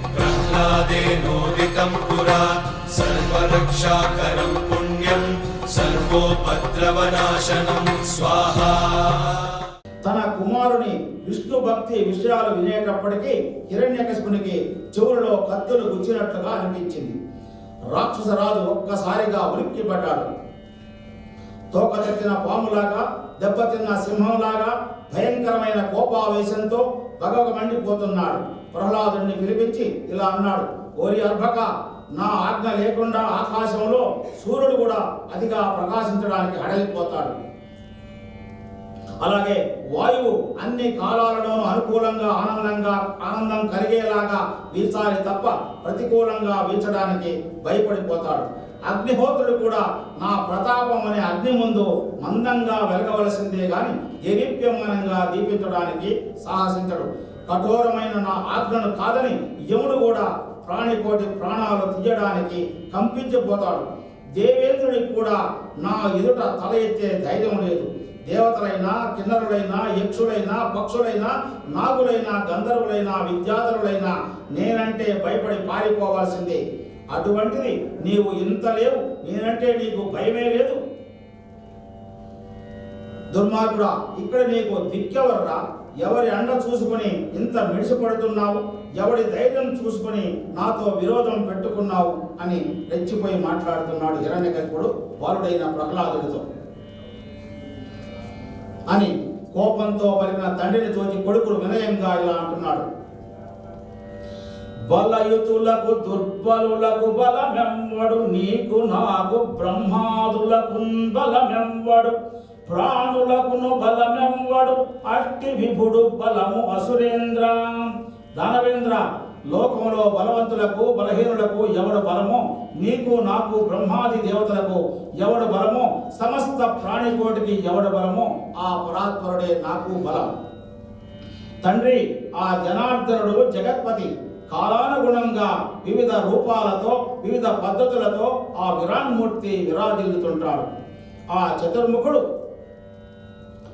प्रह्लादेनोदितं पुरा सर्वरक्षाकरं पुण्यं सर्वोपद्रवनाशनं स्वाहा। తన కుమారుని విష్ణు భక్తి విషయాలు వినేటప్పటికీ హిరణ్యకశిపునికి చెవులలో కత్తులు గుచ్చినట్లుగా అనిపించింది. రాక్షసరాజు ఒక్కసారిగా ఉలిక్కిపడ్డాడు. తోక తెచ్చిన పాములాగా, దెబ్బతిన్న సింహంలాగా భయంకరమైన కోపావేశంతో భగవగ మండిపోతున్నాడు. ప్రహ్లాదుడిని పిలిపించి ఇలా అన్నాడు, ఓరి అర్భక, నా ఆజ్ఞ లేకుండా ఆకాశంలో సూర్యుడు కూడా అతిగా ప్రకాశించడానికి హడలిపోతాడు. అలాగే వాయువు అన్ని కాలాలలోనూ అనుకూలంగా ఆనందం కలిగేలాగా వీచాలి తప్ప ప్రతికూలంగా వీచడానికి భయపడిపోతాడు. అగ్నిహోత్రుడు కూడా నా ప్రతాపం అనే అగ్ని ముందు మందంగా వెలగవలసిందే గాని దేదీప్యమానంగా దీపించడానికి సాహసించడు. కఠోరమైన నా ఆజ్ఞను కాదని యముడు కూడా ప్రాణికోటి ప్రాణాలు తీయడానికి కంపించిపోతాడు. దేవేంద్రుడికి కూడా నా ఎదుట తల ఎత్తే ధైర్యం లేదు. దేవతలైనా, కిన్నరులైనా, యక్షులైనా, పక్షులైనా, నాగులైనా, గంధర్వులైనా, విద్యాధరులైనా నేనంటే భయపడి పారిపోవాల్సిందే. అటువంటిది నీవు ఇంత లేవు, నేనంటే నీకు భయమే లేదు. దుర్మార్గుడా, ఇక్కడ నీకు దిక్కెవర్రా? ఎవరి అండ చూసుకుని ఇంత మిడిసిపడుతున్నావు? ఎవడి ధైర్యం చూసుకుని నాతో విరోధం పెట్టుకున్నావు అని రెచ్చిపోయి మాట్లాడుతున్నాడు హిరణ్యకశిపుడు బాలుడైన ప్రహ్లాదుడితో. అని కోపంతో పలికిన తండ్రిని తోచి కొడుకులు వినయంగా ఇలా అంటున్నాడు, బలయుతులకు దుర్బలులకు బలమెవ్వడు, నీకు నాకు బ్రహ్మాదులకు బలమెవ్వడు, ప్రాణులకును బలమెవ్వడు, అట్టి విభుడు బలము అసురేంద్ర. దానవేంద్ర, లోకంలో బలవంతులకు బలహీనులకు ఎవడు బలమో, నీకు నాకు బ్రహ్మాది దేవతలకు ఎవడు బలమో, సమస్త ప్రాణికోటికి ఎవడు బలమో ఆ పరాత్పరుడే నాకు బలం. తండ్రి, ఆ జనార్దనుడు జగత్పతి. కాలానుగుణంగా వివిధ రూపాలతో వివిధ పద్ధతులతో ఆ విరాన్మూర్తి విరాజిల్లుతుంటాడు.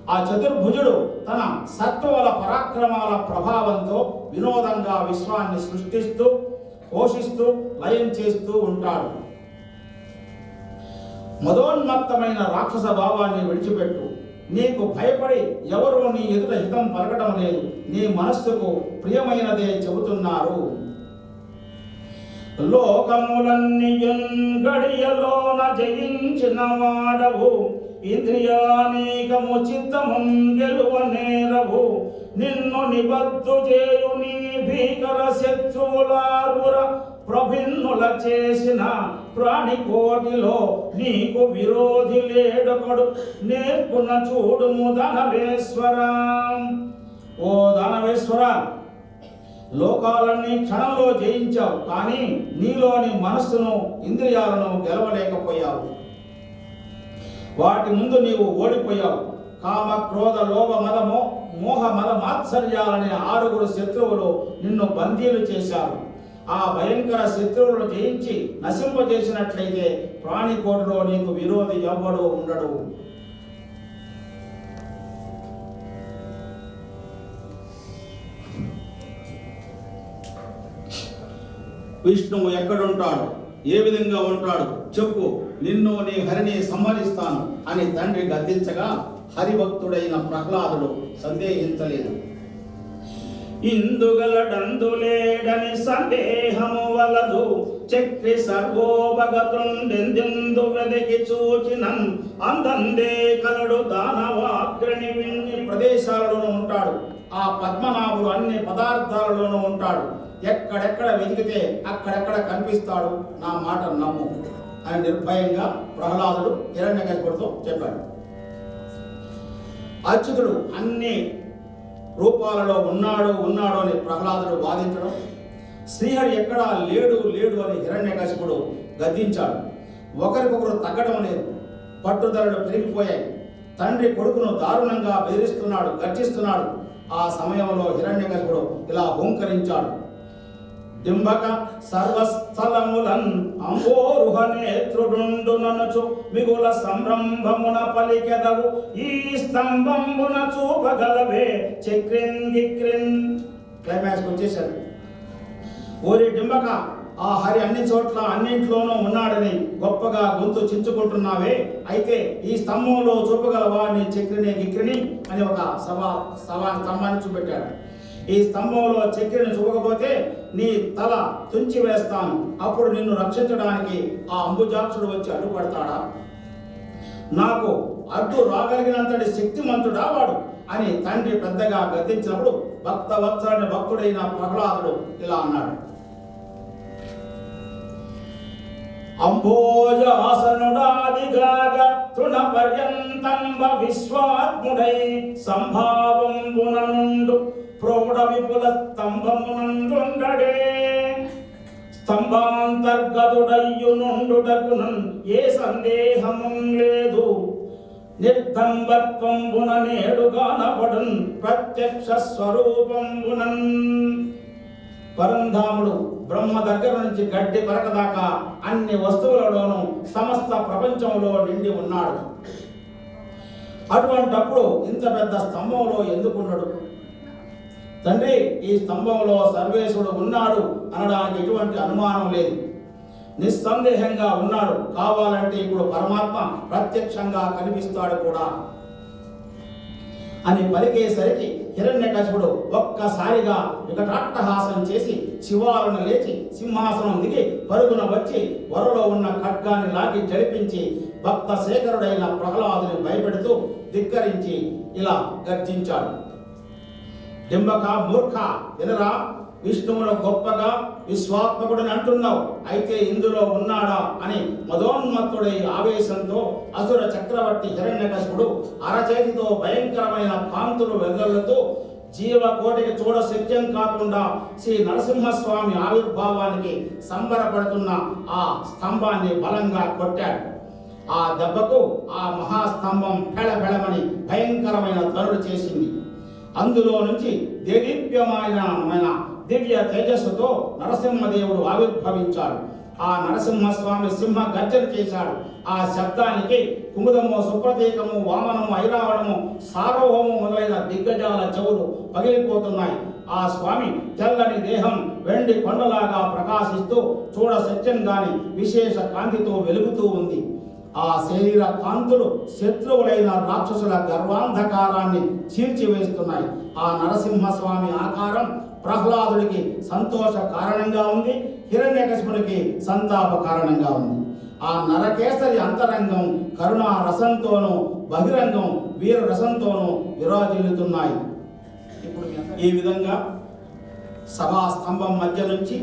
ఆ చతుర్భుజుడు తన సత్వల పరాక్రమాల ప్రభావంతో వినోదంగా విశ్వాన్ని సృష్టిస్తూ పోషిస్తూ లయం చేస్తూ ఉంటాడు. మదోన్మత్తమైన రాక్షస భావాన్ని విడిచిపెట్టు. నీకు భయపడి ఎవరూ నీ ఎదుట హితం పలకడం లేదు. నీ మనస్సుకు ప్రియమైనదే చెబుతున్నారు. లోకములన్నీయున్ గడియలోన జయించిన వాడవు, ఇంద్రియానీకము చిత్తము గెలువనేరవు, నిన్ను నిబద్ధు చేయు నీ భీకర శత్రువులారుర ప్రభిన్నుల చేసిన ప్రాణికోటిలో నీకు విరోధి లేడొకడు, నేర్పున చూడుము ధనవేశ్వర. ఓ ధనవేశ్వర, లోకాలన్నీ క్షణంలో జయించావు, కానీ నీలోని మనస్సును ఇంద్రియాలను గెలవలేకపోయావు. వాటి ముందు నీవు ఓడిపోయావు. కామ, క్రోధ, లోభ, మదము, మోహ, మద మాత్సర్యాలనే 6 శత్రువులు నిన్ను బందీలు చేశారు. ఆ భయంకర శత్రువులను జయించి నశింపజేసినట్లయితే ప్రాణికోటిలో నీకు విరోధి ఎవ్వడూ ఉండడు. విష్ణువు ఎక్కడుంటాడు, ఏ విధంగా ఉంటాడు చెప్పు, నిన్ను నీ హరిని సంహరిస్తాను అని తండ్రి గద్దించగా హరిభక్తుడైన ప్రహ్లాదుడు సందేహించలేదు. ఇందుగలడందులేడని సందేహము వలదు, చక్రి సర్వోపగతుండెందెందు వెదకి చూచినం, అందందే కలడు దానవాగ్రణి. విన్ని ప్రదేశాలలోనూ ఉంటాడు. ఆ పద్మనాభుడు అన్ని పదార్థాలలోనూ ఉంటాడు. ఎక్కడెక్కడ వెతికితే అక్కడెక్కడ కనిపిస్తాడు. నా మాట నమ్ము అని నిర్భయంగా ప్రహ్లాదుడు హిరణ్యకశిపుడితో చెప్పాడు. అచ్యుతుడు అన్ని రూపాలలో ఉన్నాడు అని ప్రహ్లాదుడు వాదించడం, శ్రీహరి ఎక్కడా లేడు అని హిరణ్యకశిపుడు గద్దించాడు. ఒకరికొకరు తగ్గడం లేదు. పట్టుదలలు పెరిగిపోయాయి. తండ్రి కొడుకును దారుణంగా బెదిరిస్తున్నాడు, గర్జిస్తున్నాడు. ఆ సమయంలో హిరణ్యకశిపుడు ఇలా హూంకరించాడు, డింబక సర్వస్థలములన్ అంబోరుహ నేత్రుడుండుననుచు మిగుల సంరంభమున పలికెదవు, ఈ స్తంభమున చూపగలవే చక్రిన్ గిక్రిన్. క్లైమాక్స్కి వచ్చేశాడు. ఓరి డింబక, ఆ హరి అన్ని చోట్ల అన్నింట్లోనూ ఉన్నాడని గొప్పగా గొంతు చించుకుంటున్నావే, అయితే ఈ స్తంభంలో చూపగలవా నీ చక్రిని గిక్రిని అని ఒక స్తంభాన్ని చూపెట్టాడు. ఈ స్తంభంలో చక్రిని చూపకపోతే నీ తల తుంచి వేస్తాను, అప్పుడు నిన్ను రక్షించడానికి ఆ అంబుజాక్షుడు వచ్చి అడ్డుపడతాడా? నాకు అడ్డు రాగలిగినంతటి శక్తిమంతుడా వాడు అని తండ్రి పెద్దగా గద్దించినప్పుడు భక్తవత్సలని భక్తుడైన ప్రహ్లాదుడు ఇలా అన్నాడు. అంబోజాసనుడాదిగాగ తృణ పర్యంతంబ విశ్వాత్ముడై సంభావంబునందు ప్రౌఢ విపుల స్తంభమునందుండడే స్తంభాంతర్గతుడయ్యునుండుటకునన్ ఏ సందేహము లేదు. నిర్దంబత్వంబున నేడుగానపడున్ ప్రత్యక్ష స్వరూపంబునన్. పరంధాముడు బ్రహ్మ దగ్గర నుంచి గడ్డి పరక దాకా అన్ని వస్తువులలోనూ సమస్త ప్రపంచంలో నిండి ఉన్నాడు. అటువంటప్పుడు ఇంత పెద్ద స్తంభంలో ఎందుకున్నాడు? తండ్రి, ఈ స్తంభంలో సర్వేశ్వరుడు ఉన్నాడు అనడానికి ఎటువంటి అనుమానం లేదు. నిస్సందేహంగా ఉన్నాడు. కావాలంటే ఇప్పుడు పరమాత్మ ప్రత్యక్షంగా కనిపిస్తాడు కూడా అని పలికేసరికి హిరణ్యకశిపుడు ఒక్కసారిగా వికటాట్టహాసం చేసి శివాలను లేచి సింహాసనం దిగి పరుగున వచ్చి వరలో ఉన్న ఖడ్గాన్ని లాగి జడిపించి భక్త శేఖరుడైన ప్రహ్లాదుని భయపెడుతూ ధిక్కరించి ఇలా గర్జించాడు. డింబక, మూర్ఖ, వినరా, విష్ణువును గొప్పగా విశ్వాత్మకుడని అంటున్నావు, అయితే ఇందులో ఉన్నాడా అని మదోన్మత్తుడై ఆవేశంతో అసుర చక్రవర్తి హిరణ్యకశిపుడు అరచేతితో భయంకరమైన కాంతులు వెదజల్లుతూ జీవకోటికి చూడ శక్యం కాకుండా శ్రీ నరసింహస్వామి ఆవిర్భావానికి సంబరపడుతున్న ఆ స్తంభాన్ని బలంగా కొట్టాడు. ఆ దెబ్బకు ఆ మహాస్తంభం ఫెళఫెళమని భయంకరమైన ధ్వనులు చేసింది. అందులో నుంచి దేదీప్యమైన దివ్య తేజస్సుతో నరసింహదేవుడు ఆవిర్భవించాడు. ఆ నరసింహస్వామి సింహ గర్జన చేశాడు. ఆ శబ్దానికి కుముదము, సుప్రతీకము, వామనము, ఐరావణము, సార్వభౌము మొదలైన దిగ్గజాల చెవులు పగిలిపోతున్నాయి. ఆ స్వామి తెల్లని దేహం వెండి కొండలాగా ప్రకాశిస్తూ చూడ సత్యంగాని విశేష కాంతితో వెలుగుతూ ఉంది. ఆ శరీర కాంతులు శత్రువులైన రాక్షసుల గర్వాంధకారాన్ని చీల్చివేస్తున్నాయి. ఆ నరసింహస్వామి ఆకారం ప్రహ్లాదుడికి సంతోష కారణంగా ఉంది, హిరణ్యకశిపునికి సంతాప కారణంగా ఉంది. ఆ నరకేసరి అంతరంగం కరుణా రసంతోనూ బహిరంగం వీర రసంతోనూ విరాజిల్లుతున్నాయి. ఇప్పుడు ఈ విధంగా సభా స్తంభం మధ్య నుంచి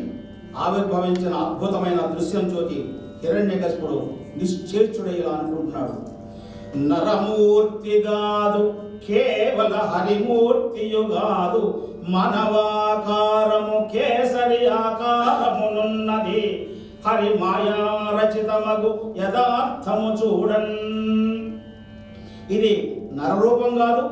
ఆవిర్భవించిన అద్భుతమైన దృశ్యం చూచి హిరణ్యకశిపుడు నిశ్చేష్టుడయ్యా అనుకుంటున్నాడు. నరమూర్తిగాదు, కేవల హరిమూర్తియుగాదు, మనవాకారము కేసరి ఆకారమునున్నది, హరి మాయా రచితమగు యథార్థము చూడన్. ఇది నరరూపం కాదు,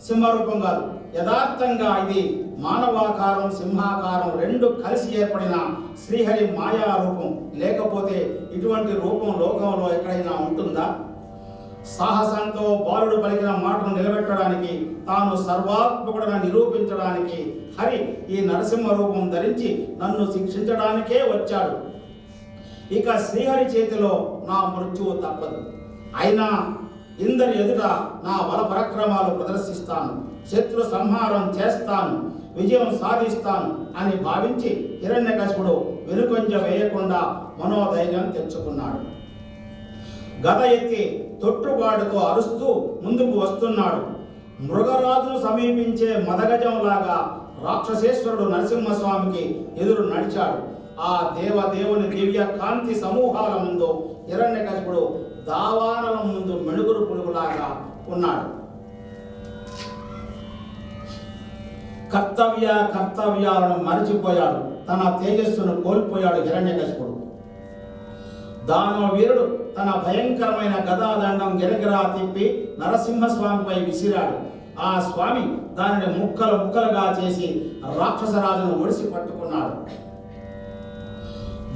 సింహరూపం కాదు, యథార్థంగా ఇది మానవాకారం సింహాకారం రెండు కలిసి ఏర్పడిన శ్రీహరి మాయా రూపం. లేకపోతే ఇటువంటి రూపం లోకంలో ఎక్కడైనా ఉంటుందా? సాహసంతో బాలుడు పలికిన మాటను నిలబెట్టడానికి, తాను సర్వాత్మకుడని నిరూపించడానికి హరి ఈ నరసింహ రూపం ధరించి నన్ను శిక్షించడానికే వచ్చాడు. ఇక శ్రీహరి చేతిలో నా మృత్యువు తప్పదు. అయినా ఇందరి ఎదుట నా బల పరాక్రమాలు ప్రదర్శిస్తాను, శత్రు సంహారం చేస్తాను, విజయం సాధిస్తాను అని భావించి హిరణ్యకశిపుడు వెనుకొంజ వేయకుండా మనోధైర్యం తెచ్చుకున్నాడు. గద ఎత్తి తొట్టుబాటుతో అరుస్తూ ముందుకు వస్తున్నాడు. మృగరాజును సమీపించే మదగజంలాగా రాక్షసేశ్వరుడు నరసింహస్వామికి ఎదురు నడిచాడు. ఆ దేవదేవుని దివ్య కాంతి సమూహాల ముందు హిరణ్యకశిపుడు దావానల ముందు మెణుగురు పురుగులాగా ఉన్నాడు. కర్తవ్యాలను మరిచిపోయాడు. తన తేజస్సును కోల్పోయాడు హిరణ్యకశిపుడు. దానవ వీరుడు తన భయంకరమైన గదాదండం గిరగిరా తిప్పి నరసింహస్వామిపై విసిరాడు. ఆ స్వామి దానిని ముక్కలు ముక్కలుగా చేసి రాక్షసరాజును ఒడిసి పట్టుకున్నాడు.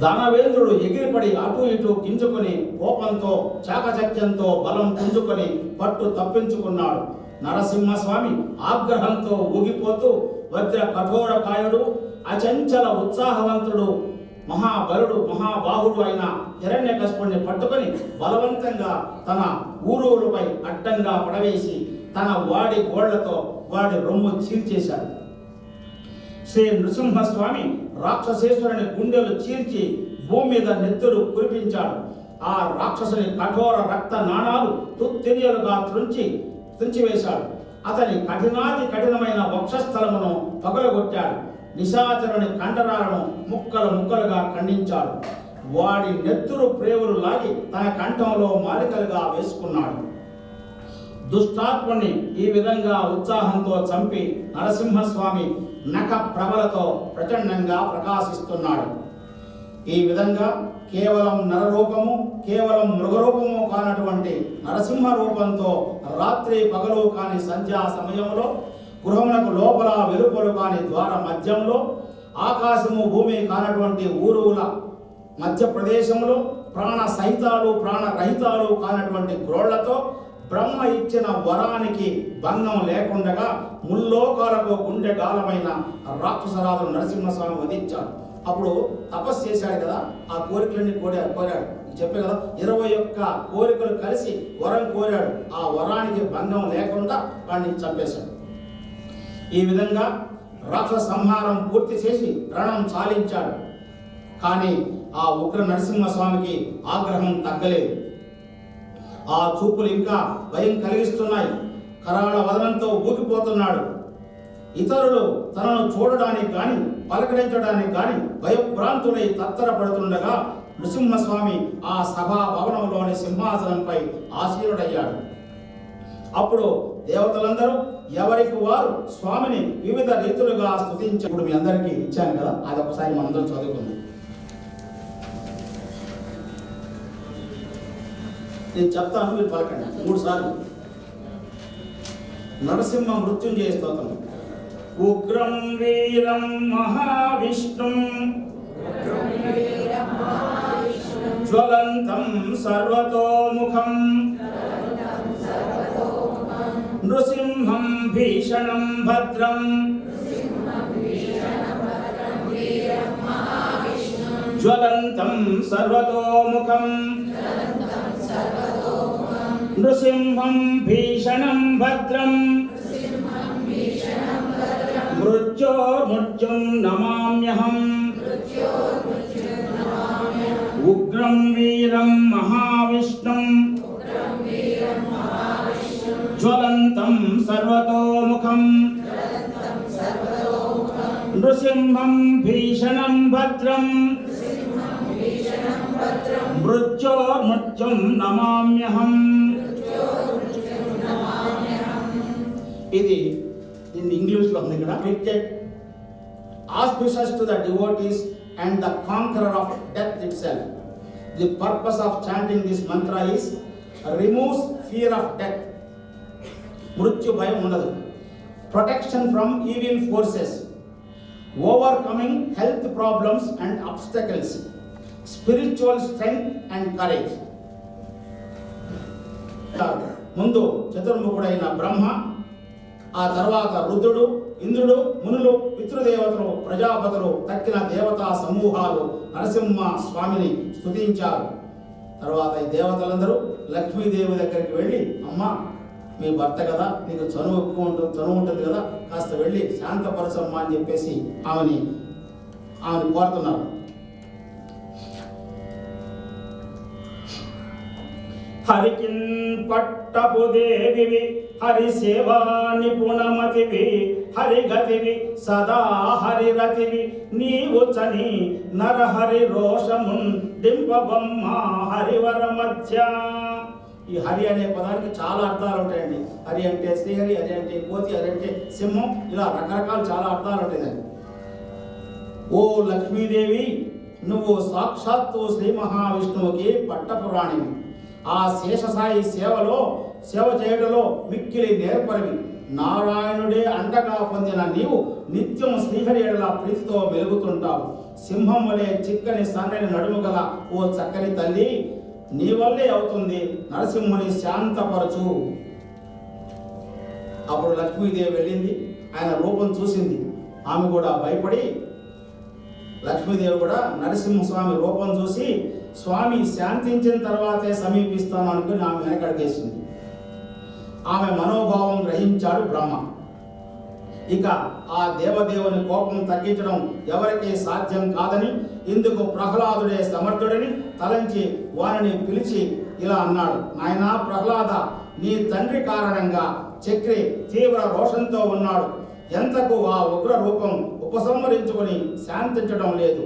దానవేంద్రుడు ఎగిరిపడి అటు ఇటు గింజుకొని కోపంతో చాకచక్యంతో బలం పుంజుకొని పట్టు తప్పించుకున్నాడు. నరసింహస్వామి ఆగ్రహంతో ఊగిపోతూ వజ్ర కఠోర కాయుడు అచంచల ఉత్సాహవంతుడు మహాబలుడు మహాబాహుడు అయిన హిరణ్యకశిపుడిని పట్టుకొని బలవంతంగా తన ఊరువులపై అడ్డంగా పడవేసి తన వాడి గోళ్లతో వాడి రొమ్ము చీల్చేశాడు. శ్రీ నృసింహస్వామి రాక్షసేశ్వరుని గుండెలు చీల్చి భూమి మీద నెత్తురు కురిపించాడు. ఆ రాక్షసుని కఠోర రక్త నాణాలు తుత్తిరియలుగా తుంచివేశాడు. అతని కఠినమైన వక్షస్థలమును పగలగొట్టాడు. నిశాచరుని కండరాలను ముక్కలుగా ఖండించాడు. వాడి నెత్తురు ప్రేవులు లాగి తన కంఠంలో మాలికలుగా వేసుకున్నాడు. దుష్టాత్ముని ఈ విధంగా ఉత్సాహంతో చంపి నరసింహస్వామి నఖ ప్రభలతో ప్రచండంగా ప్రకాశిస్తున్నాడు. ఈ విధంగా కేవలం నరరూపము కేవలం మృగరూపము కానటువంటి నరసింహ రూపంతో రాత్రి పగలు కాని సంధ్యా సమయంలో గృహమునకు లోపల వెలుపలు కాని ద్వార మధ్యంలో ఆకాశము భూమి కానటువంటి ఊరువుల మధ్య ప్రదేశంలో ప్రాణ సహితాలు ప్రాణరహితాలు కానటువంటి గ్రోళ్లతో బ్రహ్మ ఇచ్చిన వరానికి భంగం లేకుండగా ముల్లోకాలకు గుండె గాలమైన రాక్షసరాజు నరసింహస్వామి వధించాడు. అప్పుడు తపస్సు చేశాడు కదా, ఆ కోరికలన్నీ కోరాడు. చెప్పే కదా 21 కోరికలు కలిసి వరం కోరాడు. ఆ వరానికి భంగం లేకుండా వాడిని చంపేశాడు. ఈ విధంగా రాక్షస సంహారం పూర్తి చేసి రణం చాలించాడు. కానీ ఆ ఉగ్ర నరసింహస్వామికి ఆగ్రహం తగ్గలేదు. ఆ చూపులు ఇంకా భయం కలిగిస్తున్నాయి. కరాళ వదనంతో ఊగిపోతున్నాడు. ఇతరులు తనను చూడడానికి కానీ పలకరించడానికి కానీ భయభ్రాంతులై తత్తరపడుతుండగా నృసింహస్వామి ఆ సభా భవనంలోని సింహాసనంపై ఆసీనుడయ్యాడు. అప్పుడు దేవతలందరూ ఎవరికి వారు స్వామిని వివిధ రీతులుగా స్తుతించి, ఇప్పుడు మీ అందరికీ ఇచ్చాను కదా, అది ఒకసారి మనందరం చదువుకుందాం. నేను చెప్తాను, మీరు పలకండి 3 సార్లు. నరసింహ మృత్యుంజయ స్తోత్రం. ఉగ్రం వీరం మహావిష్ణుం జ్వలంతం సర్వతోముఖం నృసింహం భీషణం భద్రం జ్వలంతం సర్వతోముఖం నృసింహం భీషణం భద్రం మృత్యోర్మృత్యుం నమామ్యహం ఉగ్రం వీరం మహావిష్ణుం జ్వలంతం సర్వతోముఖం నృసింహం భీషణం భద్రం మృత్యోర్మృత్యుం నమామ్యహం. ఇది ఇంగ్లీష్లో ఉంది ఇక్కడ. Wicked, auspicious to the devotees and the conqueror of death itself. The purpose of chanting this mantra is removes fear of death. మృత్యు భయం ఉండదు. Protection from evil forces, overcoming health problems and obstacles, spiritual strength and courage. ముందు చతుర్ముఖుడైన బ్రహ్మ, ఆ తర్వాత రుద్రుడు, ఇంద్రుడు, మునులు, పితృదేవతలు, ప్రజాపతులు, తక్కిన దేవతా సమూహాలు నరసింహ స్వామిని స్తుతించారు. తర్వాత ఈ దేవతలందరూ లక్ష్మీదేవి దగ్గరికి వెళ్ళి, అమ్మ మీ భర్త కదా, నీకు చనువు ఉంటుంది కదా, కాస్త వెళ్ళి శాంతపరచమ్మా అని చెప్పేసి ఆమెని కోరుతున్నారు. హరికిన్ పట్టపు దేవివి హరి సేవా నిపుణమతివి హరిగతివి సదా హరిరతివి నీవు చని నరహరి రోషమున్ డింపబొమ్మ హరివర మధ్య. ఈ హరి అనే పదానికి చాలా అర్థాలు ఉంటాయండి. హరి అంటే శ్రీహరి, హరి అంటే కోతి, హరి అంటే సింహం, ఇలా రకరకాల చాలా అర్థాలు ఉంటాయి. ఓ లక్ష్మీదేవి, నువ్వు సాక్షాత్తు శ్రీ మహావిష్ణువుకి పట్టపురాణివి. ఆ శేషసాయి సేవ చేయడంలో మిక్కిలి నేర్పరివి. నారాయణుడే అండగా పొందిన నీవు నిత్యం శ్రీహరి ఎడల ప్రీతితో వెలుగుతుంటావు. సింహం వలె చిక్కని సన్నని నడుము గల ఓ చక్కని తల్లి, నీ వల్లే అవుతుంది, నరసింహుని శాంతపరచు. అప్పుడు లక్ష్మీదేవి వెళ్ళింది, ఆయన రూపం చూసింది. ఆమె కూడా భయపడి లక్ష్మీదేవి కూడా నరసింహస్వామి రూపం చూసి స్వామి శాంతించిన తర్వాతే సమీపిస్తాను అనుకుని ఆమె వెనకడిగేసింది. ఆమె మనోభావం గ్రహించాడు బ్రహ్మ. ఇక ఆ దేవదేవుని కోపం తగ్గించడం ఎవరికీ సాధ్యం కాదని, ఇందుకు ప్రహ్లాదుడే సమర్థుడని తలంచి వారిని పిలిచి ఇలా అన్నాడు: నాయనా ప్రహ్లాద, నీ తండ్రి కారణంగా చక్రి తీవ్ర రోషంతో ఉన్నాడు. ఎంతకు ఆ ఉగ్ర రూపం ఉపసంహరించుకొని శాంతించడం లేదు.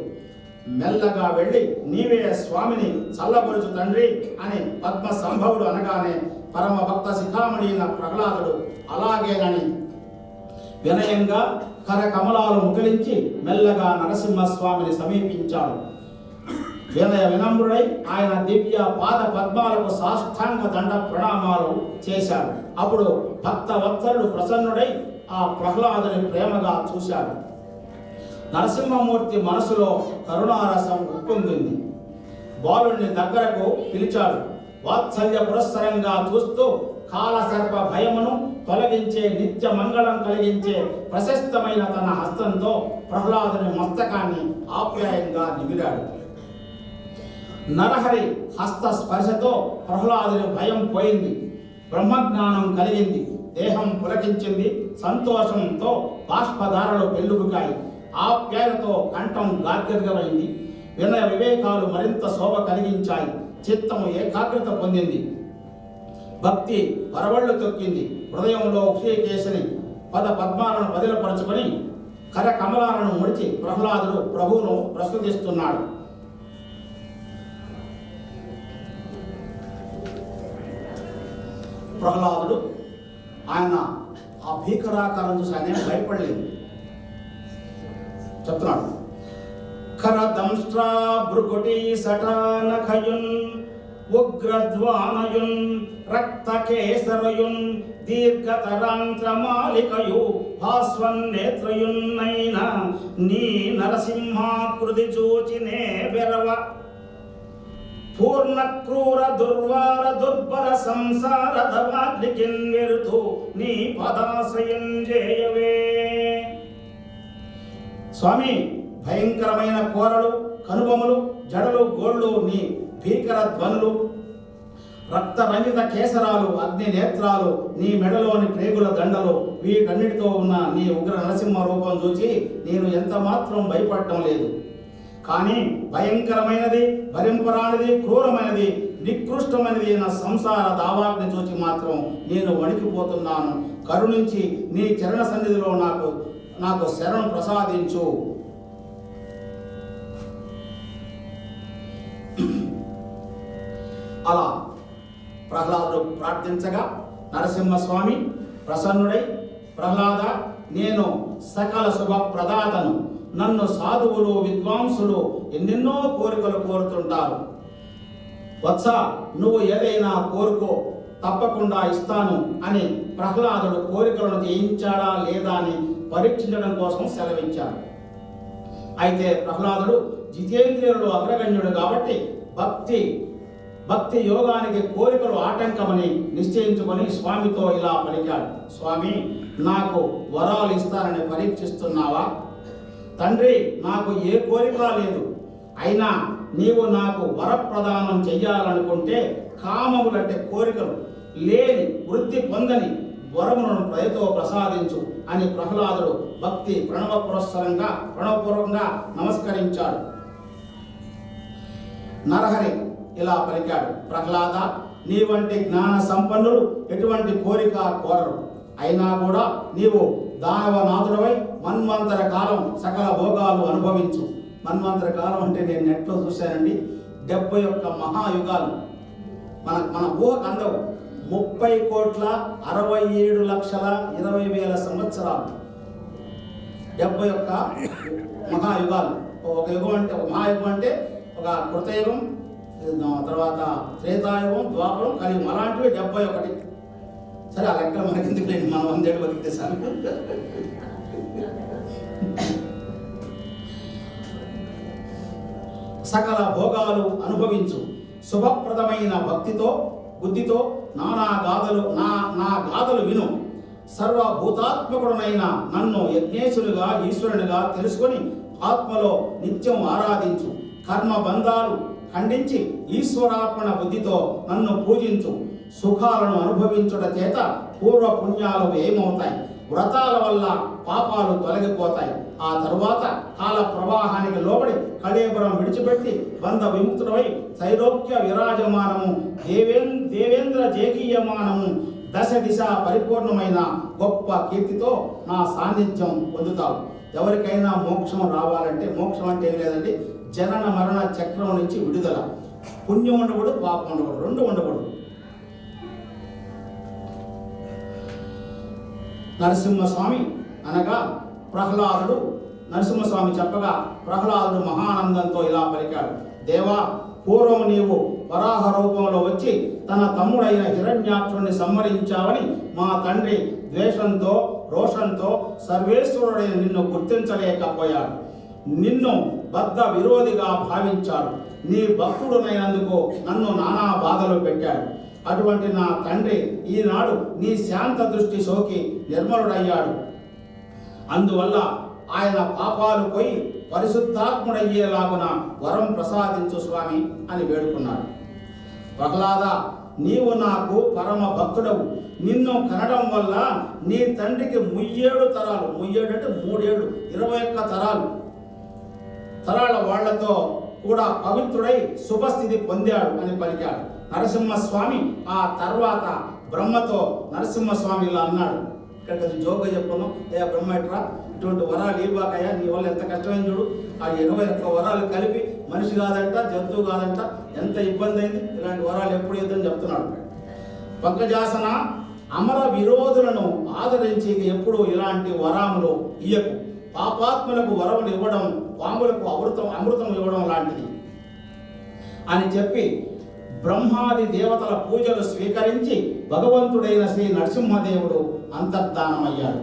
మెల్లగా వెళ్ళి నీవే స్వామిని చల్లబరుచు తండ్రి అని పద్మ సంభవుడు అనగానే పరమ భక్త శిఖామణి అయిన ప్రహ్లాదుడు అలాగేనని వినయంగా కరకమలాలు ముగిలించి మెల్లగా నరసింహస్వామిని సమీపించాడు. వినయ వినమ్రుడై ఆయన దివ్య పాద పద్మాలకు సాష్టాంగ దండ ప్రణామాలు చేశాడు. అప్పుడు భక్త వత్సలుడు ప్రసన్నుడై ఆ ప్రహ్లాదుని ప్రేమగా చూశాడు. నరసింహమూర్తి మనసులో కరుణారసం ఉప్పొంగింది. బాలుణ్ణి దగ్గరకు పిలిచాడు. వాత్సల్య పురస్సరంగా చూస్తూ కాలసర్ప భయమును తొలగించే, నిత్య మంగళం కలిగించే ప్రశస్తమైన తన హస్తంతో ప్రహ్లాదుని మస్తకాన్ని ఆప్యాయంగా నిమిరాడు. నరహరి హస్త స్పర్శతో ప్రహ్లాదుని భయం పోయింది. బ్రహ్మజ్ఞానం కలిగింది. దేహం పులకించింది. సంతోషంతో బాష్పధారలు పెళ్ళుబుకాయి. ఆప్యాయతో కంఠం గార్గర్గమైంది. వినయ వివేకాలు మరింత శోభ కలిగించాయి. చిత్తము ఏకాగ్రత పొందింది. భక్తి పరవళ్ళు తొక్కింది. హృదయంలో ఉక్షేకేశని పద పద్మాలను బదిలపరుచుకొని కర కమలాలను ముడిచి ప్రహ్లాదుడు ప్రభువును ప్రస్తుతిస్తున్నాడు. ప్రహ్లాదుడు ఆయన ఆ భీకరాకారం చూసి ఆయన భయపడలేదు. చెప్తున్నాడు: ఖరదంష్ట్రా భృకుటీ సటానఖయున్ ఉగ్రధ్వానయున్ రక్తకేసరయున్ దీర్ఘతరాంత్రమాలికయు భాస్వన్నేత్రయున్నైన నీ నరసింహాకృతి చూచినే బెరవ పూర్ణ క్రూర దుర్వార దుర్భర సంసార దవాగ్నికిన్ వెరుతూ నీ పదాశ్రయం చేయవే. స్వామి, భయంకరమైన కోరలు, కనుబొమలు, జడలు, గోళ్ళు, నీ భీకర ధ్వనులు, రక్తరంజిత కేసరాలు, అగ్ని నేత్రాలు, నీ మెడలోని ప్రేగుల దండలు, వీటన్నిటితో ఉన్న నీ ఉగ్ర నరసింహ రూపం చూచి నేను ఎంత మాత్రం భయపడటం లేదు. కానీ భయంకరమైనది, భరింపరానిది, క్రూరమైనది, నికృష్టమైనది నా సంసార దావాగ్ని చూచి మాత్రం నేను వణికిపోతున్నాను. కరుణించి నీ చరణ సన్నిధిలో నాకు శరణు ప్రసాదించు. అలా ప్రహ్లాదుడు ప్రార్థించగా నరసింహస్వామి ప్రసన్నుడై, ప్రహ్లాద, నేను సకల శుభ ప్రదాతను. నన్ను సాధువులు, విద్వాంసులు ఎన్నెన్నో కోరికలు కోరుతుంటారు. వత్స, నువ్వు ఏదైనా కోరుకో, తప్పకుండా ఇస్తాను అని ప్రహ్లాదుడు కోరికలను జయించాడా లేదా అని పరీక్షించడం కోసం సెలవిచ్చాడు. అయితే ప్రహ్లాదుడు జితేంద్రియుడు అగ్రగణ్యుడు కాబట్టి భక్తి యోగానికి కోరికలు ఆటంకమని నిశ్చయించుకొని స్వామితో ఇలా పలికాడు: స్వామి, నాకు వరాలు ఇస్తానని పరీక్షిస్తున్నావా? తండ్రి, నాకు ఏ కోరిక లేదు. అయినా నీవు నాకు వరప్రదానం చెయ్యాలనుకుంటే కామములంటే కోరికలు లేని, వృద్ధి పొందని వరములను ప్రయతో ప్రసాదించు అని ప్రహ్లాదుడు భక్తి ప్రణవపూర్వకంగా నమస్కరించాడు. నరహరి ఇలా పలికాడు: ప్రహ్లాద, నీ వంటి జ్ఞాన సంపన్నులు ఎటువంటి కోరిక కోరరు. అయినా కూడా నీవు దానవనాథుడవై మన్వంతర కాలం సకల భోగాలు అనుభవించు. మన్వంతర కాలం అంటే నేను నెట్లో చూశానండి, 71 మహాయుగాలు. మన ఊహకు అందవు. 30,67,20,000 సంవత్సరాలు, 71 మహాయుగాలు. ఒక యుగం అంటే, ఒక మహాయుగం అంటే ఒక కృతయుగం, తర్వాత త్రేతాయుగం, ద్వాపరం, కలియుగం, అలాంటివి 71. సరే, ఆ లెక్కలు మనకి ఎందుకు లేండి, మనం 100 ఏళ్ళు బతికితే సార్. సకల భోగాలు అనుభవించు. శుభప్రదమైన భక్తితో, బుద్ధితో నా గాథలు విను. సర్వభూతాత్మకుడునైన నన్ను యజ్ఞేశునిగా, ఈశ్వరునిగా తెలుసుకొని ఆత్మలో నిత్యం ఆరాధించు. కర్మ బంధాలు ఖండించి ఈశ్వరార్పణ బుద్ధితో నన్ను పూజించు. సుఖాలను అనుభవించుట చేత పూర్వ పుణ్యాలు ఏమవుతాయి. వ్రతాల వల్ల పాపాలు తొలగిపోతాయి. ఆ తరువాత కాల ప్రవాహానికి లోబడి కళేబరం విడిచిపెట్టి బంధ విముక్తుడై త్రైలోక్య విరాజమానము దేవేంద్ర జేగీయమానము దశ దిశ పరిపూర్ణమైన గొప్ప కీర్తితో నా సాన్నిధ్యం పొందుతావు. ఎవరికైనా మోక్షం రావాలంటే, మోక్షం అంటే ఏం లేదండి, జనన మరణ చక్రం నుంచి విడుదల. పుణ్యం ఉండకూడదు, పాపం ఉండకూడదు, రెండు ఉండకూడదు. నరసింహస్వామి అనగా ప్రహ్లాదుడు. నరసింహస్వామి చెప్పగా ప్రహ్లాదుడు మహానందంతో ఇలా పలికాడు: దేవా, పూర్వం నీవు వరాహ రూపంలో వచ్చి తన తమ్ముడైన హిరణ్యాక్షుణ్ణి సంహరించావని మా తండ్రి ద్వేషంతో రోషంతో సర్వేశ్వరుడైన నిన్ను గుర్తించలేకపోయాడు. నిన్ను బద్ధ విరోధిగా భావించాడు. నీ భక్తుడునైనందుకు నన్ను నానా బాధలు పెట్టాడు. అటువంటి నా తండ్రి ఈనాడు నీ శాంత దృష్టి సోకి నిర్మలుడయ్యాడు. అందువల్ల ఆయన పాపాలు పోయి పరిశుద్ధాత్ముడయ్యేలాగున వరం ప్రసాదించు స్వామి అని వేడుకున్నాడు. ప్రహ్లాద, నీవు నాకు పరమ భక్తుడవు. నిన్ను కనడం వల్ల నీ తండ్రికి 37 తరాలు, 37 అంటే 3 ఏళ్ళు, 21 తరాల వాళ్లతో కూడా పవిత్రుడై శుభస్థితి పొందాడు అని పలికాడు. నరసింహస్వామి ఆ తర్వాత బ్రహ్మతో నరసింహస్వామి ఇలా అన్నాడు. ఇక్కడ కొంచెం జోగా చెప్పను, ఏ బ్రహ్మ ఇట్రా, ఇటువంటి వరాలు ఇవ్వకయ్యా, నీ వల్ల ఎంత కష్టమైన చూడు. ఆ 21 వరాలు కలిపి మనిషి కాదంట, జంతువు కాదంట, ఎంత ఇబ్బంది అయింది. ఇలాంటి వరాలు ఎప్పుడు ఇద్దని చెప్తున్నాడు. పంకజాసన, అమర విరోధులను ఆదరించి ఎప్పుడు ఇలాంటి వరాములు ఇయ్యకు. పాపాత్ములకు వరములు ఇవ్వడం పాములకు అమృతం ఇవ్వడం లాంటిది అని చెప్పి బ్రహ్మాది దేవతల పూజలు స్వీకరించి భగవంతుడైన శ్రీ నరసింహదేవుడు అంతర్ధానమయ్యాడు.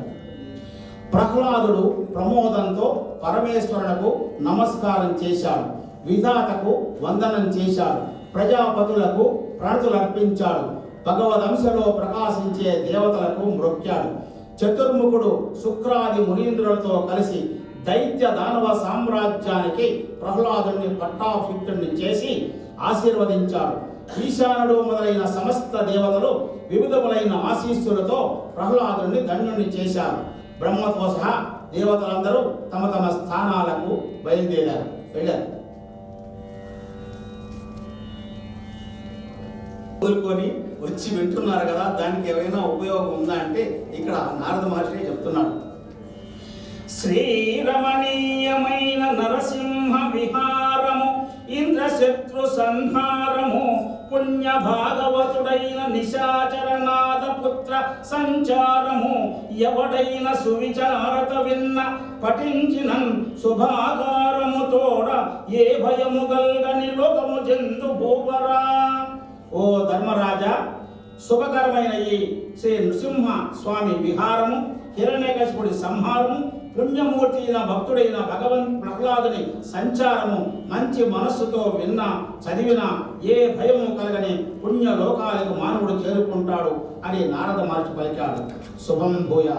ప్రహ్లాదుడు ప్రమోదంతో పరమేశ్వరునకు నమస్కారం చేశాడు. విధాతకు వందనం చేశాడు. ప్రజాపతులకు ప్రణతులర్పించాడు. భగవదంశలో ప్రకాశించే దేవతలకు మ్రొక్కాడు. చతుర్ముఖుడు శుక్రాది మునీంద్రులతో కలిసి దైత్య దానవ సామ్రాజ్యానికి ప్రహ్లాదుని పట్టాభిషిక్తుడిని చేసి ఆశీర్వదించాడు. ఈశానుడు మొదలైన సమస్త దేవతలు వివిధములైన ఆశీస్సులతో ప్రహ్లాదుని ధన్యుని చేశారు. బ్రహ్మతో సహా దేవతలందరూ తమ తమ స్థానాలకు వెళ్ళారు. కోరుకొని వచ్చి వింటున్నారు కదా, దానికి ఏమైనా ఉపయోగం ఉందా అంటే ఇక్కడ నారద మహర్షి చెప్తున్నాడు. శ్రీరమణీయమైన నరసింహ విహారము, ఇంద్రశత్రు సంహారము, పుణ్య భాగవతుడైన నిశాచరనాథ పుత్ర సంచారము, ఎవడైన సువిచారత విన్న పఠించిన శుభాకారము తోడ ఏ భయము గల్గని లోకము జందు భూపరా. ఓ ధర్మరాజా, శుభకరమైన ఈ శ్రీ నృసింహ స్వామి విహారము, హిరణ్యకశిపుడి సంహారము, పుణ్యమూర్తి అయిన భక్తుడైన భగవన్ ప్రహ్లాదుని సంచారము మంచి మనస్సుతో విన్నా చదివినా ఏ భయము కలగని పుణ్య లోకాలకు మానవుడు చేరుకుంటాడు అని నారద మహర్షి పలికాడు. శుభం భూయా.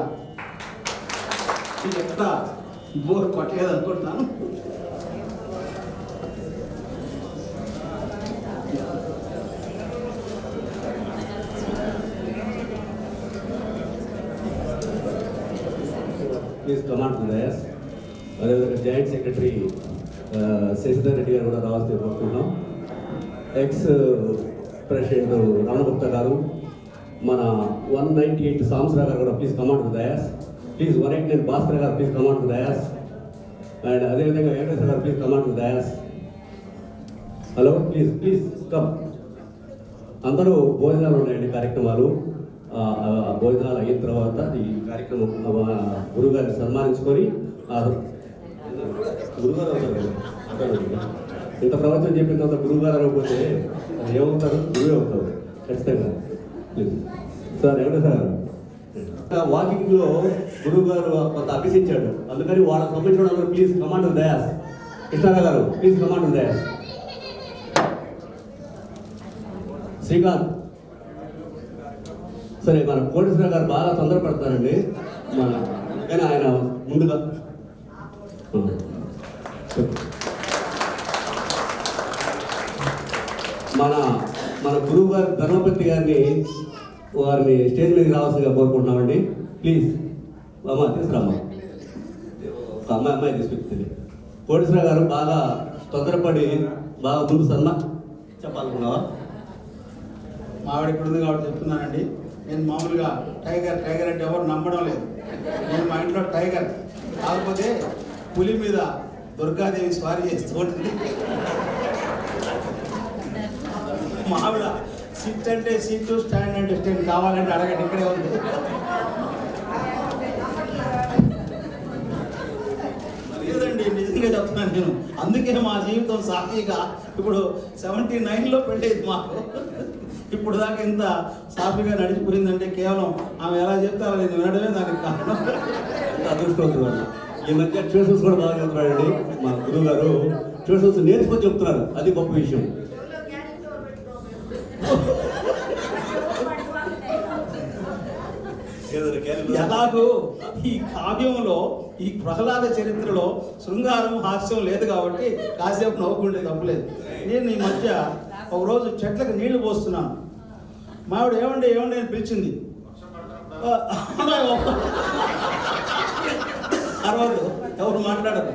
ఇది ఎక్కడ బోర్ కొట్టలేదనుకుంటున్నాను. Please come on to the dais. అదేవిధంగా జాయింట్ సెక్రటరీ శశిధర్ రెడ్డి గారు కూడా రావాల్సి కోరుతున్నాం. ఎక్స్ ప్రెసిడెంట్ రమణగుప్తా గారు, మన 198 సాంసరావు గారు కూడా please come on to the dais. Please 189 Bhaskar గారు please come on to the dais. And అదేవిధంగా వెంకటేశ్వర గారు please come on to the dais. Hello, please come. అందరూ భోజనాలు ఉన్నాయండి, కార్యక్రమాలు. భోజనాలు అయిన తర్వాత ఈ కార్యక్రమం గురుగారిని సన్మానించుకొని గురుగారు అవుతారు. ఇంత ప్రవచనం చెప్పిన తర్వాత గురువుగారు అవ్వకపోతే అది ఏమవుతారు? గురువే అవుతారు ఖచ్చితంగా. సార్ ఎవరు సార్ వాకింగ్లో గురువు గారు కొంత అభ్యసించాడు, అందుకని వాళ్ళకి సంబంధించిన అందరూ ప్లీజ్ కమాండ్ దయాస్. కృష్ణ గారు ప్లీజ్ కమాండ్ దయాస్. శ్రీకాంత్ సరే, మన కోటేశ్వర గారు బాగా తొందరపడతారండి, కానీ ఆయన ముందుగా మన గురువు గారు ధర్మపతి గారిని వారిని స్టేజ్ మీదకి రావాల్సిందిగా కోరుకుంటున్నామండి. ప్లీజ్ అమ్మ తీసుకురామ్మా. ఒక అమ్మాయి తీసుకొచ్చింది. కోటేశ్వర గారు బాగా తొందరపడి బాగా ముందు సన్న చెప్పాలనుకున్నావా? మా ఆవిడ ఇక్కడ ఉంది కాబట్టి చెప్తున్నానండి. నేను మామూలుగా టైగర్ అంటే ఎవరు నమ్మడం లేదు. నేను మా ఇంట్లో టైగర్, కాకపోతే పులి మీద దుర్గాదేవి స్వారీ చేస్తూ ఉంటుంది. మా ఆవిడ సిట్ అంటే సిట్, స్టాండ్ అంటే స్టాండ్, కావాలంటే అడగండి, ఇక్కడే ఉంది. లేదండి, నిజంగా చెప్తున్నాను నేను. అందుకే మా జీవితం సాఫీగా ఇప్పుడు 79లో పెళ్ళేది మాకు. ఇప్పుడు దాకా ఇంత సాఫీగా నడిచిపోయిందంటే కేవలం ఆమె ఎలా చెప్తారో నేను వినడమే దానికి కారణం. అదృష్టవంతులు. ఈ మధ్య ట్యూషన్స్ కూడా బాగా చెప్తున్నారండి. మా గురువు గారు ట్యూషన్స్ నేర్చుకొని చెప్తున్నారు, అది గొప్ప విషయం. ఎలాగూ ఈ కావ్యంలో, ఈ ప్రహ్లాద చరిత్రలో శృంగారం, హాస్యం లేదు కాబట్టి కాసేపు నవ్వుకుంటే తప్పలేదు. నేను ఈ మధ్య ఒకరోజు చెట్లకు నీళ్లు పోస్తున్నాను. మావిడ ఏమండి అని పిలిచింది. అరవదు, ఎవరు మాట్లాడరు.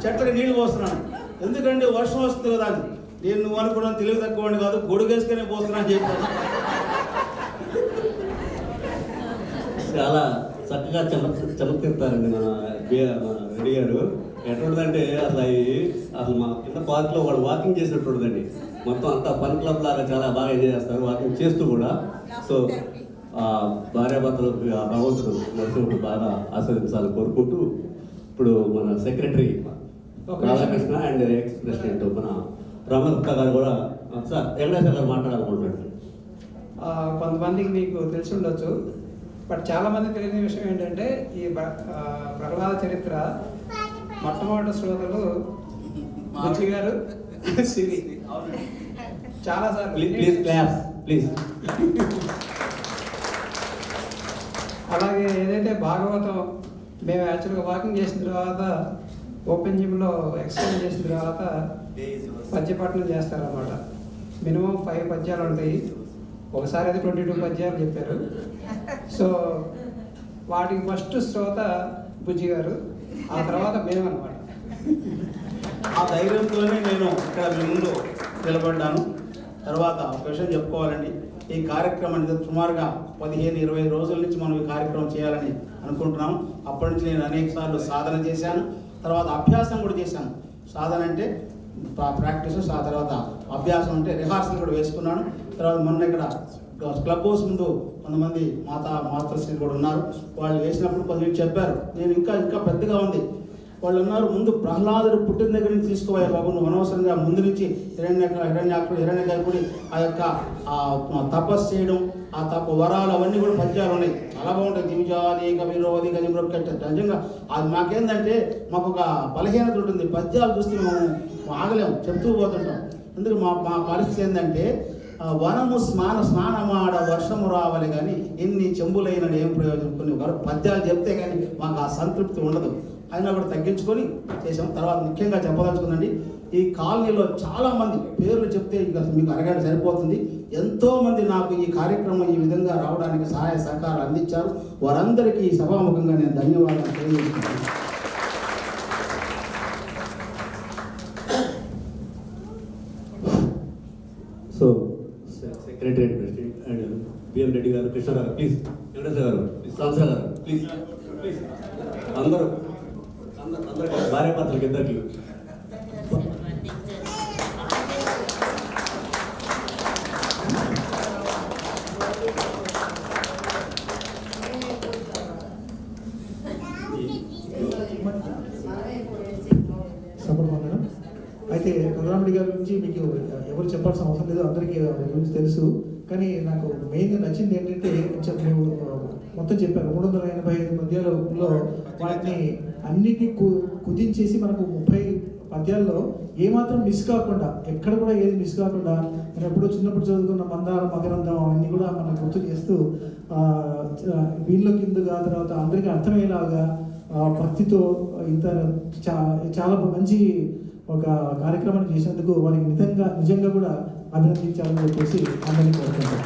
చెట్లకు నీళ్లు పోస్తున్నాను. ఎందుకంటే వర్షం వస్తుంది కదా అని. నేను నువ్వు అనుకున్నాను తెలివి తక్కువని కాదు, గొడుగేసుకునే పోతున్నా అని చెప్పాను. చాలా చక్కగా చమత్కరిస్తారండి మన రెడ్డి గారు. ఎటువంటిదంటే అసలు మా కింద పార్క్లో వాళ్ళు వాకింగ్ చేసినటువంటిదండి. మొత్తం అంతా ఫన్ క్లబ్ లాగా చాలా బాగా ఎంజాయ్ చేస్తారు వాకింగ్ చేస్తూ కూడా. సో భార్యాభర్తలకు భగవంతుడు నరసింహుడు బాగా ఆస్వాదించాలని కోరుకుంటూ, ఇప్పుడు మన secretary Radhakrishna and ex president మన రామగుప్తా గారు కూడా సార్ వెంకటేశ్వర గారు మాట్లాడాలనుకుంటున్నాడు. కొంతమందికి మీకు తెలిసి ఉండొచ్చు, బట్ చాలామంది తెలియని విషయం ఏంటంటే ఈ ప్రహ్లాద చరిత్ర మొట్టమొదటి శ్రోతలు బుచ్చి గారు, సిరి. చాలా సార్లు ప్లీజ్. అలాగే ఏదైతే భాగవతం మేము యాక్చువల్గా వాకింగ్ చేసిన తర్వాత ఓపెన్ జిమ్లో ఎక్సర్సైజ్ చేసిన తర్వాత పద్యపట్నం చేస్తారన్నమాట. మినిమం 5 పద్యాలు ఉంటాయి. ఒకసారి అయితే 22 పద్యాలు చెప్పారు. సో వాటికి ఫస్ట్ శ్రోత బుజ్జి గారు, ఆ తర్వాత మేము అనమాట. ఆ ధైర్యంతోనే నేను ఇక్కడ మీ ముందు నిలబడ్డాను. తర్వాత ఒక విషయం చెప్పుకోవాలండి. ఈ కార్యక్రమం సుమారుగా 15-20 రోజుల నుంచి మనం ఈ కార్యక్రమం చేయాలని అనుకుంటున్నాము. అప్పటి నుంచి నేను అనేక సార్లు సాధన చేశాను, తర్వాత అభ్యాసం కూడా చేశాను. సాధన అంటే ప్రాక్టీస్, ఆ తర్వాత అభ్యాసం అంటే రిహార్సల్ కూడా వేసుకున్నాను. తర్వాత మొన్న ఇక్కడ క్లబ్ హౌస్ ముందు కొంతమంది మాతృశ్రీ కూడా ఉన్నారు. వాళ్ళు వేసినప్పుడు కొంచెం చెప్పారు, నేను ఇంకా పెద్దగా ఉంది. వాళ్ళు అన్నారు, ముందు ప్రహ్లాదుడు పుట్టిన దగ్గర నుంచి తీసుకోవాలి బాబు, నువ్వు అనవసరంగా ముందు నుంచి హిరణ్యగర్భుడి ఆ యొక్క తపస్సు చేయడం, ఆ వరాలు అవన్నీ కూడా పద్యాలు ఉన్నాయి, చాలా బాగుంటాయి. దివిజాది కవిరోధి గని మృక్కట్ట. నిజంగా అది మాకేందంటే మాకు ఒక బలహీనత ఉంటుంది, పద్యాలు చూస్తే మేము ఆగలేము, చెప్తూ పోతుంటాం. అందుకే మా పరిస్థితి ఏంటంటే వనము స్నానమాడ వర్షము రావాలి కానీ ఎన్ని చెంబులైన ఏం ప్రయోజనం. కొన్ని పద్యాలు చెప్తే కానీ మాకు ఆ సంతృప్తి ఉండదు. అయినా కూడా తగ్గించుకొని చేసాం. తర్వాత ముఖ్యంగా చెప్పదలుచుకుందండి, ఈ కాలనీలో చాలామంది పేర్లు చెప్తే ఇక మీకు అరగంట సరిపోతుంది. ఎంతోమంది నాకు ఈ కార్యక్రమం ఈ విధంగా రావడానికి సహాయ సహకారాలు అందించారు. వారందరికీ సభాముఖంగా నేను ధన్యవాదాలు తెలియజేస్తున్నాను. So secretary president and BM Reddy గారు, కృష్ణ గారు ప్లీజ్, వెంకటేశ్వర గారు ప్లీజ్, సాంసరా గారు ప్లీజ్, అందరూ భార్య భర్తలకి ఇద్దరికి అయితే రఘురాముడి గారి గురించి మీకు ఎవరు చెప్పాల్సిన అవసరం లేదు, అందరికీ గురించి తెలుసు. కానీ నాకు మెయిన్గా నచ్చింది ఏంటంటే మీరు మొత్తం చెప్పారు 385 పద్యాలలో వాటిని అన్నిటినీ కుదించేసి మనకు 30 పద్యాల్లో ఏమాత్రం మిస్ కాకుండా, ఎక్కడ కూడా ఏది మిస్ కాకుండా, మనం ఎప్పుడో చిన్నప్పుడు చదువుకున్న మందార మకరందం అవన్నీ కూడా మనం గుర్తు చేస్తూ వీళ్ళు కిందుగా తర్వాత అందరికీ అర్థమయ్యేలాగా భక్తితో ఇంత చాలా మంచి ఒక కార్యక్రమాన్ని చేసినందుకు వారికి నిజంగా కూడా అభినందించాలని చెప్పేసి అందరినీ కోరుకుంటాం.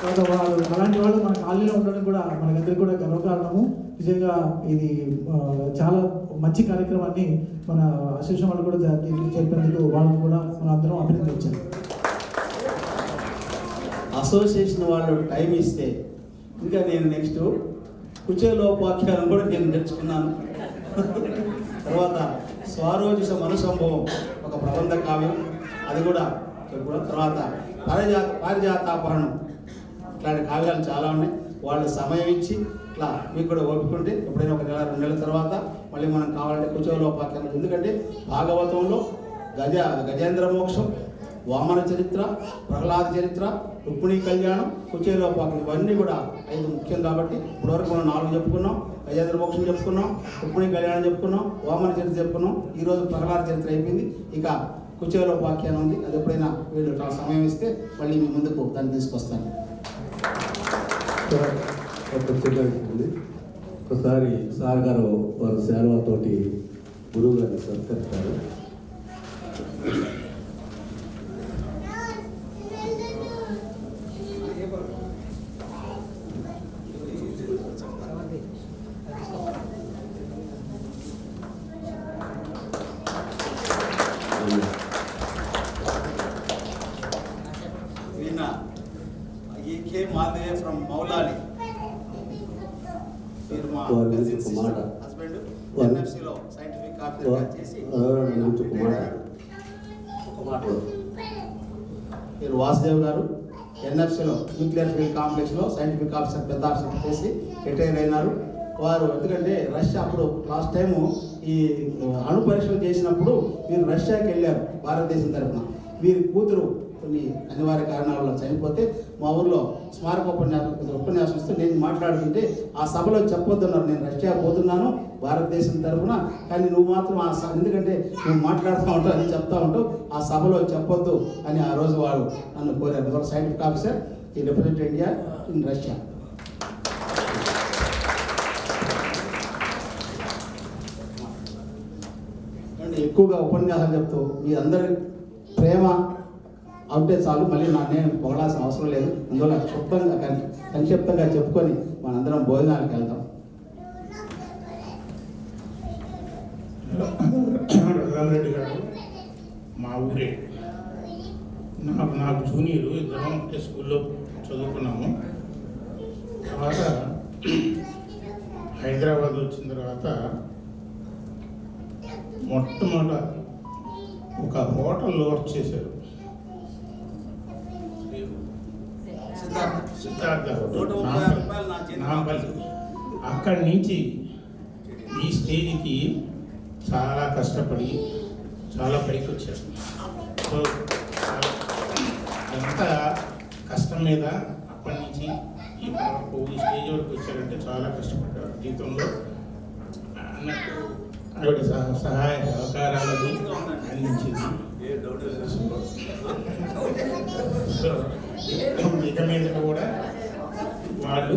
తర్వాత వాళ్ళు అలాంటి వాళ్ళు మన కాలనీలో ఉండడం కూడా మనకందరికీ కూడా గర్వకారణము. నిజంగా ఇది చాలా మంచి కార్యక్రమాన్ని మన అసోసియేషన్ వాళ్ళు కూడా జరిపేందుకు వాళ్ళని కూడా మనం అందరం అభినందించాలి. అసోసియేషన్ వాళ్ళు టైం ఇస్తే ఇంకా నేను నెక్స్ట్ కుచేలోపాఖ్యానం కూడా నేను నేర్చుకున్నాను. తర్వాత స్వారోజిష మనుసంభవం ఒక ప్రబంధ కావ్యం, అది కూడా చెప్పుకోవడం. తర్వాత పారిజాతాపహరణం, ఇట్లాంటి కావ్యాలు చాలా ఉన్నాయి. వాళ్ళు సమయం ఇచ్చి ఇట్లా మీకు కూడా ఓపుకుంటే ఎప్పుడైనా 1 నెల 2 నెలల తర్వాత మళ్ళీ మనం కావాలంటే కుచేలోపాఖ్యానం. ఎందుకంటే భాగవతంలో గజేంద్ర మోక్షం, వామన చరిత్ర, ప్రహ్లాద చరిత్ర, రుక్మిణీ కళ్యాణం, కుచేలోపాఖ్యానం ఇవన్నీ కూడా 5 ముఖ్యం. కాబట్టి ఇప్పటివరకు మనం 4 చెప్పుకున్నాం. గజేంద్ర మోక్షం చెప్పుకున్నాం, రుక్మిణీ కళ్యాణం చెప్పుకున్నాం, వామన చరిత్ర చెప్పుకున్నాం. ఈరోజు ప్రహ్లాద చరిత్ర అయిపోయింది. ఇక కుచేలోపాఖ్యానం ఉంది. అది ఎప్పుడైనా వీళ్ళు సమయం ఇస్తే మళ్ళీ మీ ముందుకు దాన్ని తీసుకొస్తాను. ఒకసారి సార్ గారు వారి సేవతోటి గురువు గారిని సత్కరిస్తారు. He came all the way from Maulali. మీరు మా హస్బెండ్ ఎన్ఎఫ్సిలో సైంటిఫిక్ ఆఫీసర్గా చేసి మీరు వాసుదేవ్ గారు ఎన్ఎఫ్సిలో న్యూక్లియర్ ఫీల్డ్ కాంప్లెక్స్లో సైంటిఫిక్ ఆఫీసర్ పెద్ద ఆఫీసర్ చేసి రిటైర్ అయినారు. వారు ఎందుకంటే రష్యా అప్పుడు లాస్ట్ టైము ఈ అణు పరీక్షలు చేసినప్పుడు మీరు రష్యాకి వెళ్ళారు భారతదేశం తరఫున. వీరి కూతురు కొన్ని అనివార్య కారణాల వల్ల చనిపోతే మా ఊర్లో స్మారక ఉపన్యాసం ఇస్తే నేను మాట్లాడుతుంటే ఆ సభలో చెప్పొద్దన్నారు. నేను రష్యా పోతున్నాను భారతదేశం తరఫున, కానీ నువ్వు మాత్రం ఎందుకంటే నువ్వు మాట్లాడుతూ ఉంటావు అని చెప్తా ఉంటావు, ఆ సభలో చెప్పొద్దు అని ఆ రోజు వాళ్ళు నన్ను కోరారు. సైంటిఫిక్ ఆఫీసర్ ఈ రిప్రజెంట్ ఇండియా ఇన్ రష్యా. ఎక్కువగా ఉపన్యాసాలు చెప్తూ మీ అందరి ప్రేమ అంటే చాలు, మళ్ళీ నేను పొగడాల్సిన అవసరం లేదు. అందువల్ల క్లుప్తంగా కానీ సంక్షిప్తంగా చెప్పుకొని మనందరం భోజనాలకు వెళ్తాం. రఘురామరెడ్డి గారు మా ఊరే, నాకు జూనియరు, ఇద్దరం ఒకటే స్కూల్లో చదువుకున్నాము. తర్వాత హైదరాబాద్ వచ్చిన తర్వాత మొట్టమొదట ఒక హోటల్లో వర్క్ చేశారు, సిద్ధార్థ హోటల్ నాంపల్లి. అక్కడి నుంచి ఈ స్టేజ్కి చాలా కష్టపడి చాలా పైకి వచ్చారు. సో అంత కష్టం మీద అప్పటి నుంచి ఈ స్టేజ్ వరకు వచ్చారంటే చాలా కష్టపడ్డారు జీవితంలో. అన్నట్టు ఆవిడ సహాయ సహకారాలను అందించింది. సో ఇక మీద కూడా వాళ్ళు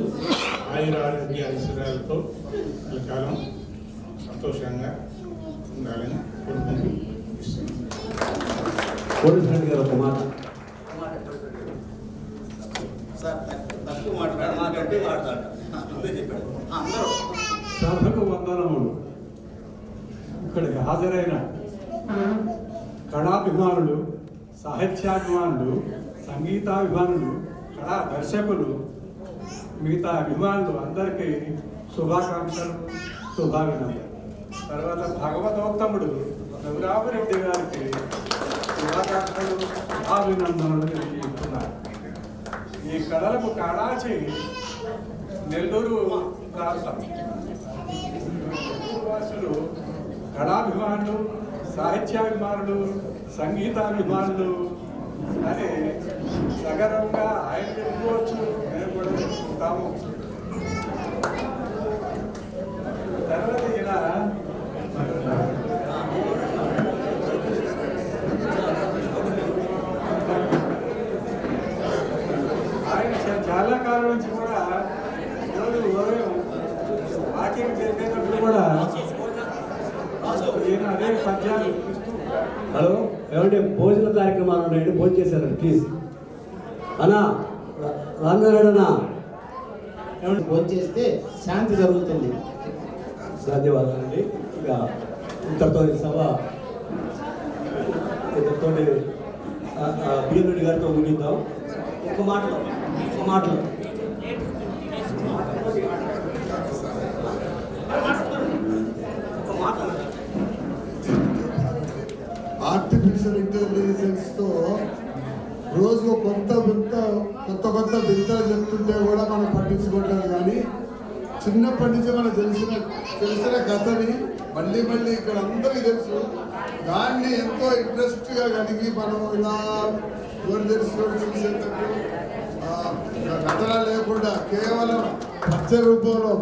ఆయురారోగ్య ఐశ్వర్యాలతో కాలం సంతోషంగా ఉండాలని కోరుకుంటూ కోటేశ్వర గారు ఒక మాట. తక్కువ మాట్లాడంటే సభకు వందనములు. ఇక్కడికి హాజరైన కళాభిమానులు, సాహిత్యాభిమానులు, సంగీతాభిమానులు, కళా దర్శకులు, మిగతా అభిమానులు అందరికీ శుభాకాంక్షలు, శుభాభినందనలు. తర్వాత భాగవతోత్తముడు రఘురామరెడ్డి గారికి శుభాకాంక్షలు, శుభాభినందనలు తెలియజేస్తున్నారు. ఈ కళలకు కాడాచి నెల్లూరు ప్రాంతం వాసులు, కళాభిమానులు, సాహిత్యాభిమానులు, సంగీతాభిమానులు అని సగర్వంగా ఆయన చెప్పుకోవచ్చు, మేము కూడా చెప్పుకుంటాము. తర్వాత ఇలా ఆయన చాలా కాలం నుంచి కూడా రోజు ఉదయం వాకింగ్ చేసేటప్పుడు హలో ఏమంటే భోజన కార్యక్రమాలు ఉన్నాయండి, భోజనం చేశారండి ప్లీజ్. అన్నా రాన్నారాడన్నా ఏమంటే భోజనం చేస్తే శాంతి జరుగుతుంది. ధన్యవాదాలండి. ఇక ఇంతటితో ఈ సభ ఇంతటితో బిఎన్ రెడ్డి గారితో ముగిద్దాం. ఒక మాటలో ఆర్టిఫిషియల్ ఇంటెలిజెన్స్తో రోజు కొత్త వింతలు చెప్తుంటే కూడా మనం పట్టించుకుంటాం. కానీ చిన్నప్పటి నుంచి మనకు తెలిసిన కథని మళ్ళీ ఇక్కడ అందరికీ తెలుసు. దాన్ని ఎంతో ఇంట్రెస్ట్గా కలిగి మనం ఇలా దూరదర్శనం చూసేటప్పుడు కథలా లేకుండా కేవలం పచ్చ రూపంలో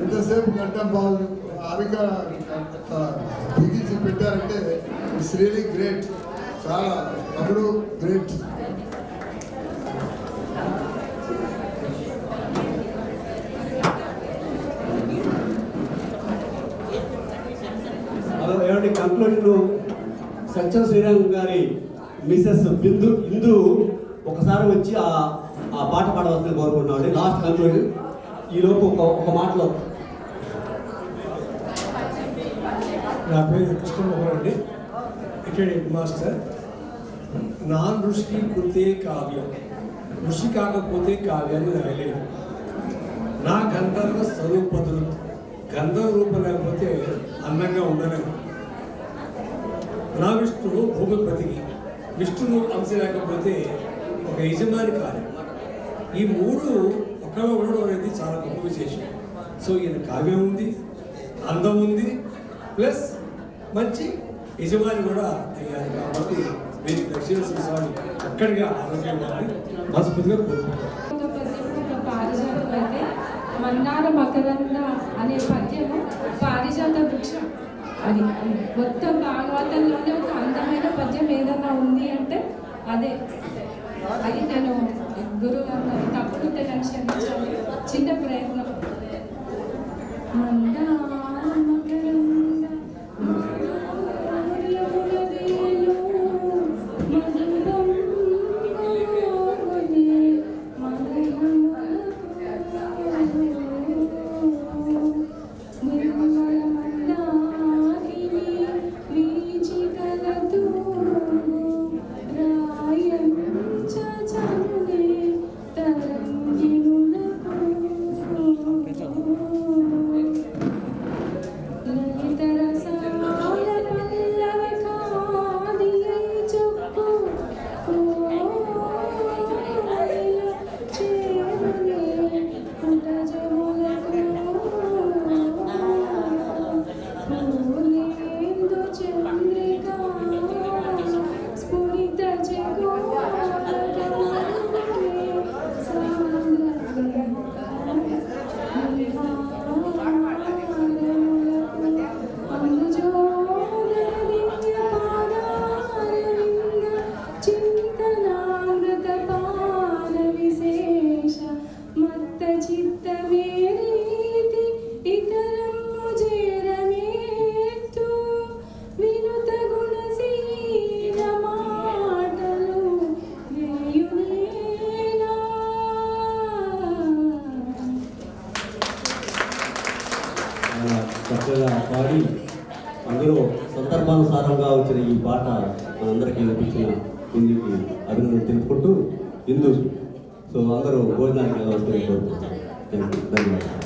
ఇంతసేపు గంటం బాగు అరిక బిగించి పెట్టారంటే ఇట్స్ రియలీ గ్రేట్. చాలా అప్పుడు గ్రేట్. హలో ఏమంటే కంక్లూజన్ సత్యం శ్రీరామ్ గారి మిసెస్ ఇందు ఒకసారి వచ్చి ఆ పాట పాడవలసింది కోరుకుంటున్నామండి. లాస్ట్ కంక్లూజన్ ఈలోపు ఒక మాటలో. నా పేరు కృష్ణమోహన్ అండి, రిటైర్డ్ హెడ్ మాస్టర్. నాన్ ఋషికి పుట్టే కావ్యం, ఋషి కాకపోతే కావ్యాన్ని రాయలేదు. నా గంధర్వ స్వరూపతులు, గంధర్వ రూపం లేకపోతే అందంగా ఉండలేదు. నా విష్ణువు భూమిపతికి, విష్ణువు అంశ లేకపోతే ఒక యజమాని కాదు. ఈ మూడు ఒకలో ఉండడం అనేది చాలా గొప్ప విశేషం. సో ఈయన కావ్యం ఉంది, అందం ఉంది, ప్లస్ మంచి యజమాని కూడా అయ్యారు. కాబట్టి మీరు దక్షిణ శ్రీస్వామి ఒక్కడిగా ఆరోగ్యం కానీ మనస్ఫూర్తిగా కోరుకుంటారు. మన్నార మకరంద అనే పద్యము పారిజాత వృక్షం. అది మొత్తం భాగవతంలోనే ఒక అందమైన పద్యం ఏదన్నా ఉంది అంటే అదే. అది నేను గురువు గారు తప్పుడుంటే నన్ను క్షమించాలి, చిన్న ప్రయత్నం. చక్కగా పాడి అందులో సందర్భానుసారంగా వచ్చిన ఈ పాట మనందరికీ వినిపించిన ఇందుకి అభినందన తెలుపుకుంటూ ఇందు సో అందరూ భోజనానికి వెళ్ళవలసింది కోరుకుంటున్నాను. ధన్యవాదాలు.